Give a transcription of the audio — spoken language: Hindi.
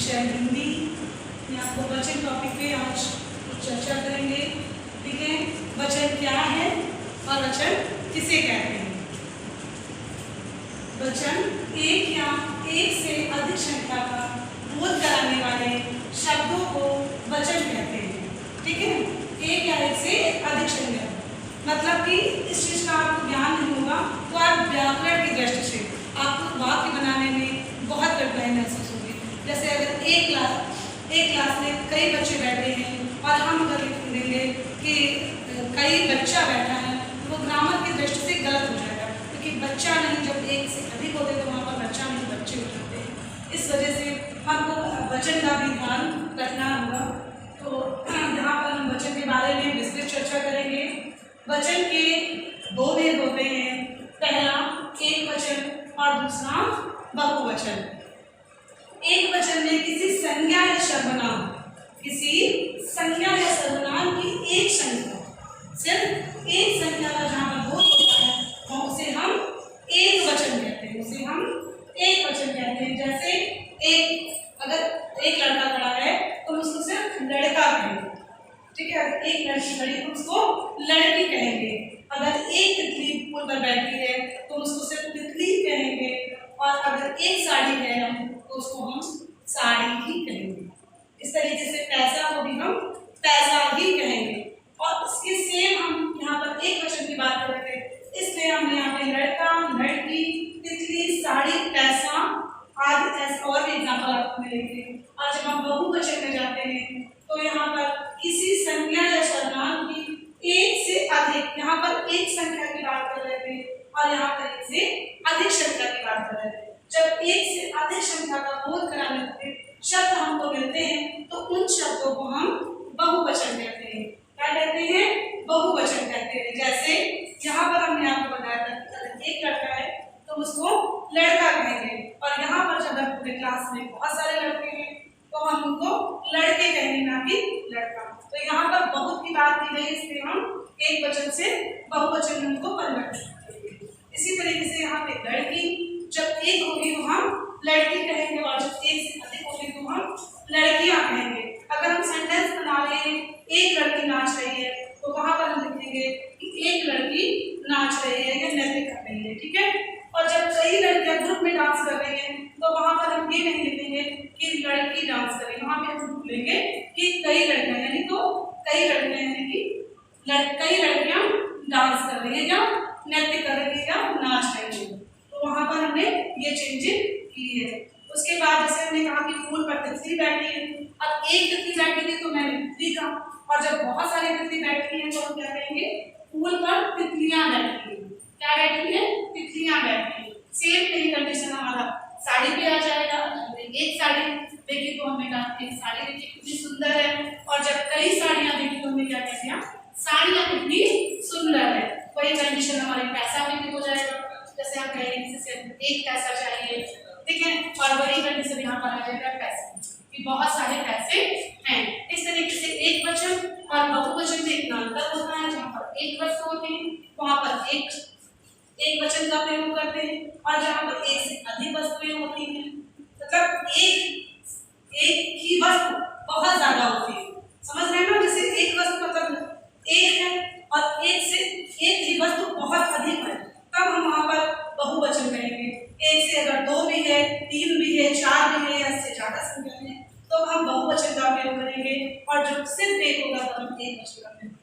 विषय हिंदी में आपको वचन टॉपिक पे आज चर्चा करेंगे। ठीक है, वचन क्या है और वचन किसे कहते हैं। वचन एक या एक से अधिक संख्या का बोध कराने वाले शब्दों को वचन कहते हैं। ठीक है, एक या एक से अधिक संख्या, मतलब कि इस चीज का आपको ज्ञान नहीं होगा तो आप व्याकरण की दृष्टि से आपको वाक्य बनाने में बहुत कठिनाई महसूस होगी। जैसे अगर एक क्लास में कई बच्चे बैठे हैं और हम अगर लिख देंगे कि कई बच्चा बैठा है तो वो ग्रामर की दृष्टि से गलत हो जाएगा, क्योंकि बच्चा नहीं, जब एक से अधिक होते तो वहाँ पर बच्चा नहीं बच्चे हो जाते हैं। इस वजह से हमको वचन का भी ध्यान रखना होगा। तो यहाँ पर हम वचन के बारे में विस्तृत चर्चा करेंगे। वचन के दो भेद होते हैं, पहला एक वचन और दूसरा बहुवचन। एक वचन में किसी संज्ञा या सर्वनाम, किसी संज्ञा या सर्वनाम की एक संख्या, सिर्फ एक संख्या का जहाँ पर बोध होता है तो उसे हम एक वचन कहते हैं, उसे हम एक वचन कहते हैं। जैसे अगर एक लड़का खड़ा है तो उसको सिर्फ लड़का कहेंगे। ठीक है, एक लड़की खड़ी तो उसको लड़की कहेंगे। अगर एक तितली पुल पर बैठी है तो उसको सिर्फ तितली कहेंगे, और अगर एक साड़ी है तो उसको हम साड़ी ही कहेंगे। इस तरीके से पैसा को भी हम पैसा ही कहेंगे। और इसके सेम हम यहाँ पर एक वचन की बात कर रहे थे, इसलिए हमने यहाँ पे लड़का, लड़की, तितली, साड़ी, पैसा आदि ऐसे और भी एग्जाम्पल आपको मिलेंगे। और जब हम बहुवचन में जाते हैं तो यहाँ पर किसी संज्ञा या सर्वनाम की एक से अधिक, यहाँ पर एक संख्या की बात कर रहे थे और यहाँ पर एक से अधिक संख्या की बात कर रहे थे। जब एक से अधिक संख्या का बोध कराने वाले शब्द हमको मिलते हैं तो उन शब्दों को हम बहुवचन कहते हैं। क्या कहते हैं? बहुवचन कहते हैं। जैसे यहाँ पर हमने आपको बताया था कि अगर एक लड़का है तो उसको लड़का कहेंगे, और यहाँ पर जब पूरे क्लास में बहुत सारे लड़के हैं तो हम उनको लड़के कहेंगे, ना कि लड़का। तो यहाँ पर बहुत की बात की गई, इसलिए हम एक वचन से बहुवचन में उनको परिवर्तित करेंगे। इसी तरीके से यहाँ पे लड़की जब एक होगी तो हम लड़की कहेंगे, और जब एक से अधिक होगी तो हम लड़कियां कहेंगे। अगर हम सेंटेंस बना लें एक लड़की नाच रही है तो वहां पर हम लिखेंगे कि एक लड़की नाच रही है या नृत्य कर रही है। ठीक है, और जब कई लड़कियां ग्रुप में डांस कर रही हैं तो वहां पर हम ये नहीं लिखेंगे कि लड़की डांस कर रही है, वहां पे हम बोलेंगे कि कई लड़कियां, यानी तो कई लड़कियां, यानी कि कई लड़कियां डांस कर रही है या नृत्य कर रही है या नाच रही है। तो वहां पर हमने ये चेंजेस की है। उसके बाद जैसे हमने कहा कि फूल पर तितली बैठी है, अब एक तितली बैठी थी तो मैंने तितली कहा, और जब बहुत सारी तितली बैठी है तो हम क्या कहेंगे? फूल पर तितलियां बैठी है। क्या बैठी है? तितलियां बैठी है। सेम यही कंडीशन हमारा साड़ी पे आ जाएगा। एक साड़ी देखी तो हमने कहा एक साड़ी देखी कितनी सुंदर है, और जब कई साड़ियां देखी तो हमने क्या कह दिया? साड़ियां कितनी सुंदर है। वही कंडीशन हमारे पैसा में भी हो जाएगा। जैसे हम कहेंगे जैसे एक पैसा चाहिए, ठीक है, और वही कंडीशन यहाँ पर आ जाएगा पैसे कि बहुत सारे पैसे हैं। इस तरीके से एक वचन और बहुवचन में इतना अंतर होता है। जहाँ पर एक वस्तु होती है वहाँ पर एक वचन का प्रयोग करते हैं, और जहाँ पर एक से अधिक वस्तुएं होती हैं, मतलब एक ही वस्तु बहुत ज्यादा होती है। समझ रहे हैं ना? जैसे एक वस्तु मतलब एक है और एक से एक ही वस्तु बहुत अधिक है, तब हम वहां पर बहुवचन कहेंगे। एक से अगर दो भी है, तीन भी है, चार भी है, या इससे ज्यादा संख्या है तो हम बहुवचन का प्रयोग करेंगे, और जो सिर्फ एक होगा तब हम एक वचन का प्रयोग करेंगे।